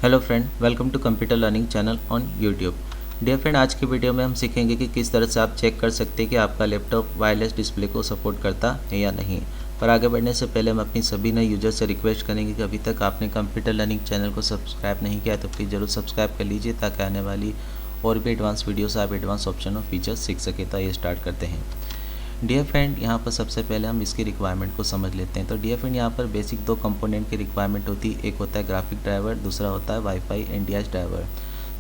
Hello friend, welcome to computer learning channel on YouTube. Dear friend, आज की video में हम सीखेंगे कि किस तरह से आप चेक कर सकते हैं कि आपका लैपटॉप वायरलेस डिस्प्ले को सपोर्ट करता है या नहीं। पर आगे बढ़ने से पहले हम अपनी सभी नए यूजर से रिक्वेस्ट करेंगे कि अभी तक आपने कंप्यूटर लर्निंग चैनल को सब्सक्राइब नहीं किया तो प्लीज़ ज़रूर सब्सक्राइब कर लीजिए ताकि आने वाली और भी एडवांस वीडियोस आप एडवांस ऑप्शन और फीचर्स सीख सके। तो ये स्टार्ट करते हैं। डियर फ्रेंड, यहाँ पर सबसे पहले हम इसकी रिक्वायरमेंट को समझ लेते हैं। तो डियर फ्रेंड, यहाँ पर बेसिक दो कंपोनेंट की रिक्वायरमेंट होती है। एक होता है ग्राफिक ड्राइवर, दूसरा होता है वाईफाई एनडीआईएस ड्राइवर।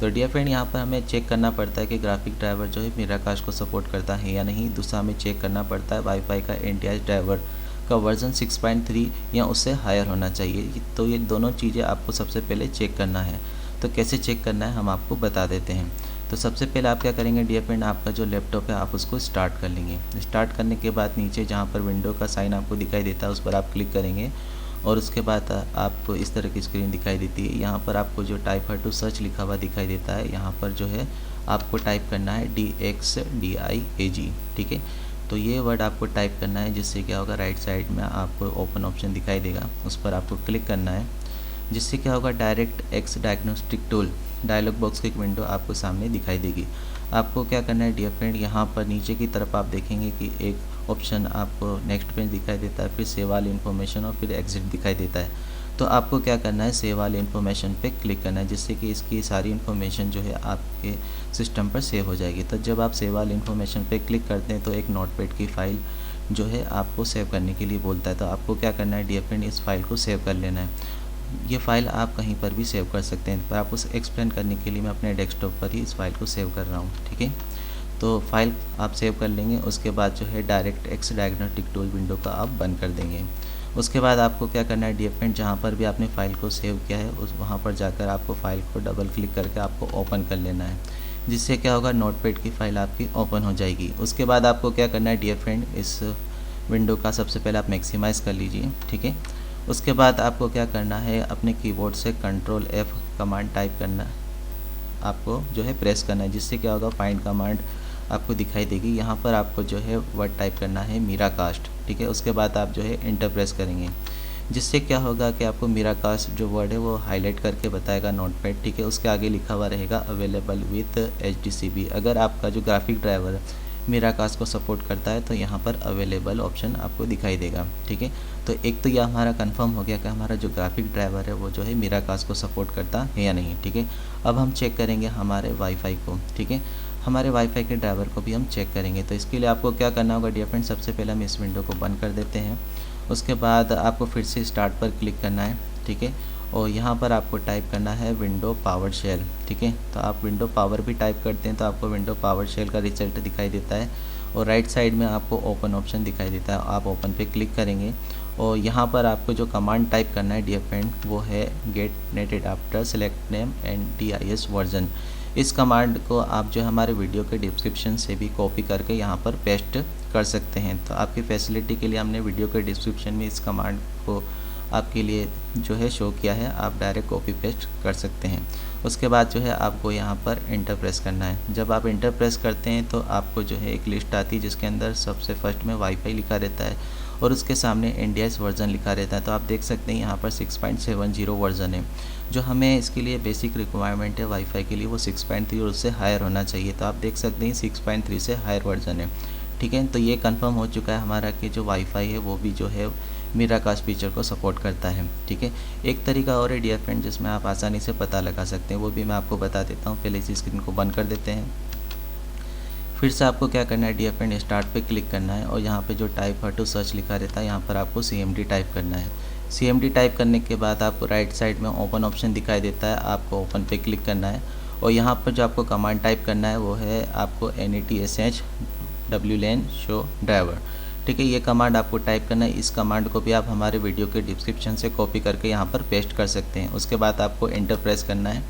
तो डियर फ्रेंड, यहाँ पर हमें चेक करना पड़ता है कि ग्राफिक ड्राइवर जो है मिराकास्ट को सपोर्ट करता है या नहीं। दूसरा हमें चेक करना पड़ता है वाईफाई का एनडीआईएस ड्राइवर का वर्जन 6.3 या उससे हायर होना चाहिए। तो ये दोनों चीज़ें आपको सबसे पहले चेक करना है। तो कैसे चेक करना है हम आपको बता देते हैं। तो सबसे पहले आप क्या करेंगे डियर फ्रेंड, आपका जो लैपटॉप है आप उसको स्टार्ट कर लेंगे। स्टार्ट करने के बाद नीचे जहाँ पर विंडो का साइन आपको दिखाई देता है उस पर आप क्लिक करेंगे और उसके बाद आपको इस तरह की स्क्रीन दिखाई देती है। यहाँ पर आपको जो टाइप टू सर्च लिखा हुआ दिखाई देता है, यहाँ पर जो है आपको टाइप करना है DXDIAG। ठीक है, तो ये वर्ड आपको टाइप करना है, जिससे क्या होगा राइट साइड में आपको ओपन ऑप्शन दिखाई देगा, उस पर आपको क्लिक करना है। जिससे क्या होगा DirectX diagnostic tool dialog box की एक विंडो आपको सामने दिखाई देगी। आपको क्या करना है डियर फ्रेंड, यहाँ पर नीचे की तरफ आप देखेंगे कि एक ऑप्शन आपको नेक्स्ट पेज दिखाई देता है, फिर सेव ऑल इन्फॉर्मेशन और फिर एग्जिट दिखाई देता है। तो आपको क्या करना है, सेव ऑल इन्फॉर्मेशन पे क्लिक करना है, जिससे कि इसकी सारी इन्फॉर्मेशन जो है आपके सिस्टम पर सेव हो जाएगी। तो जब आप सेव ऑल इन्फॉर्मेशन पे क्लिक करते हैं तो एक नोटपैड की फ़ाइल जो है आपको सेव करने के लिए बोलता है। तो आपको क्या करना है डियर फ्रेंड, इस फाइल को सेव कर लेना है। ये फ़ाइल आप कहीं पर भी सेव कर सकते हैं, पर आपको एक्सप्लेन करने के लिए मैं अपने डेस्कटॉप पर ही इस फाइल को सेव कर रहा हूँ। ठीक है, तो फाइल आप सेव कर लेंगे। उसके बाद जो है direct x diagnostic tool window का आप बंद कर देंगे। उसके बाद आपको क्या करना है डियर फ्रेंड, जहाँ पर भी आपने फ़ाइल को सेव किया है उस वहाँ पर जाकर आपको फ़ाइल को डबल क्लिक करके आपको ओपन कर लेना है, जिससे क्या होगा नोटपैड की फ़ाइल आपकी ओपन हो जाएगी। उसके बाद आपको क्या करना है डियर फ्रेंड, इस विंडो का सबसे पहले आप मैक्सिमाइज़ कर लीजिए। ठीक है, उसके बाद आपको क्या करना है, अपने कीबोर्ड से कंट्रोल F कमांड टाइप करना आपको जो है प्रेस करना है, जिससे क्या होगा फाइंड कमांड आपको दिखाई देगी। यहाँ पर आपको जो है वर्ड टाइप करना है मिराकास्ट। ठीक है, उसके बाद आप जो है इंटर प्रेस करेंगे, जिससे क्या होगा कि आपको मिराकास्ट जो वर्ड है वो हाईलाइट करके बताएगा नोटपैड। ठीक है, उसके आगे लिखा हुआ रहेगा अवेलेबल विथ HDCB। अगर आपका जो ग्राफिक ड्राइवर मिराकास्ट को सपोर्ट करता है तो यहाँ पर अवेलेबल ऑप्शन आपको दिखाई देगा। ठीक है, तो एक तो यह हमारा कंफर्म हो गया कि हमारा जो ग्राफिक ड्राइवर है वो जो है मिराकास्ट को सपोर्ट करता है या नहीं। ठीक है, अब हम चेक करेंगे हमारे वाईफाई को। ठीक है, हमारे वाईफाई के ड्राइवर को भी हम चेक करेंगे। तो इसके लिए आपको क्या करना होगा डियर फ्रेंड, सबसे पहले हम इस विंडो को बंद कर देते हैं। उसके बाद आपको फिर से स्टार्ट पर क्लिक करना है। ठीक है, और यहाँ पर आपको टाइप करना है विंडो पावर शेल। ठीक है, तो आप विंडो पावर भी टाइप करते हैं तो आपको विंडो पावर शेल का रिजल्ट दिखाई देता है और राइट साइड में आपको ओपन ऑप्शन दिखाई देता है। आप ओपन पे क्लिक करेंगे और यहाँ पर आपको जो कमांड टाइप करना है डियर फ्रेंड वो है get net adapter select name and DIS version. इस कमांड को आप जो हमारे वीडियो के डिस्क्रिप्शन से भी कॉपी करके यहाँ पर पेस्ट कर सकते हैं। तो आपकी फैसिलिटी के लिए हमने वीडियो के डिस्क्रिप्शन में इस कमांड को आपके लिए जो है शो किया है, आप डायरेक्ट कॉपी पेस्ट कर सकते हैं। उसके बाद जो है आपको यहाँ पर इंटर प्रेस करना है। जब आप इंटर प्रेस करते हैं तो आपको जो है एक लिस्ट आती है जिसके अंदर सबसे फर्स्ट में वाईफाई लिखा रहता है और उसके सामने NDIS वर्जन लिखा रहता है। तो आप देख सकते हैं यहाँ पर 6.70 वर्जन है। जो हमें इसके लिए बेसिक रिक्वायरमेंट है वाईफाई के लिए वो 6.3 और उससे हायर होना चाहिए। तो आप देख सकते हैं 6.3 से हायर वर्जन है। ठीक है, तो ये कंफर्म हो चुका है हमारा कि जो वाईफाई है वो भी जो है मिराकास्ट फीचर को सपोर्ट करता है। ठीक है, एक तरीका और है डियर फ्रेंड जिसमें आप आसानी से पता लगा सकते हैं, वो भी मैं आपको बता देता हूँ। पहले इस स्क्रीन को बंद कर देते हैं। फिर से आपको क्या करना है डियर फ्रेंड, स्टार्ट पे क्लिक करना है और यहाँ पे जो टाइप टू सर्च लिखा रहता है यहाँ पर आपको CMD टाइप करना है। CMD टाइप करने के बाद आपको राइट साइड में ओपन ऑप्शन दिखाई देता है, आपको ओपन पे क्लिक करना है और यहाँ पर जो आपको कमांड टाइप करना है वो है आपको NETSH WLAN शो ड्राइवर। ठीक है, ये कमांड आपको टाइप करना है। इस कमांड को भी आप हमारे वीडियो के डिस्क्रिप्शन से कॉपी करके यहाँ पर पेस्ट कर सकते हैं। उसके बाद आपको इंटर प्रेस करना है।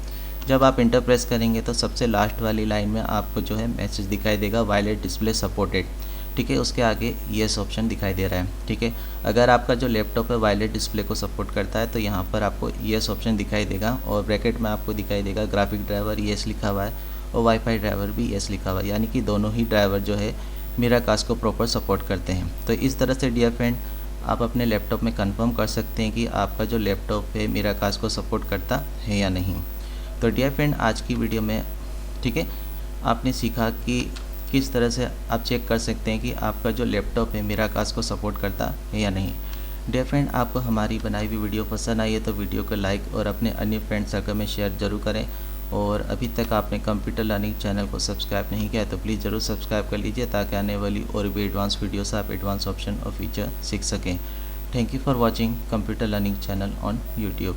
जब आप इंटर प्रेस करेंगे तो सबसे लास्ट वाली लाइन में आपको जो है मैसेज दिखाई देगा वायलेट डिस्प्ले सपोर्टेड। ठीक है, उसके आगे येस ऑप्शन दिखाई दे रहा है। ठीक है, अगर आपका जो लैपटॉप है वायलेट डिस्प्ले को सपोर्ट करता है तो यहाँ पर आपको येस ऑप्शन दिखाई देगा और ब्रैकेट में आपको दिखाई देगा ग्राफिक ड्राइवर येस लिखा हुआ है और वाईफाई ड्राइवर भी येस लिखा हुआ है, यानी कि दोनों ही ड्राइवर जो है मिराकास्ट को प्रॉपर सपोर्ट करते हैं। तो इस तरह से डियर फ्रेंड आप अपने लैपटॉप में कंफर्म कर सकते हैं कि आपका जो लैपटॉप है मिराकास्ट को सपोर्ट करता है या नहीं। तो डियर फ्रेंड, आज की वीडियो में ठीक है आपने सीखा कि किस तरह से आप चेक कर सकते हैं कि आपका जो लैपटॉप है मिराकास्ट को सपोर्ट करता है या नहीं। डियर फ्रेंड, आपको हमारी बनाई हुई वीडियो पसंद आई है तो वीडियो को लाइक और अपने अन्य फ्रेंड सर्कल में शेयर ज़रूर करें। और अभी तक आपने कंप्यूटर लर्निंग चैनल को सब्सक्राइब नहीं किया तो प्लीज़ ज़रूर सब्सक्राइब कर लीजिए, ताकि आने वाली और भी एडवांस वीडियो से आप एडवांस ऑप्शन और फीचर सीख सकें। Thank you for watching computer learning channel on YouTube.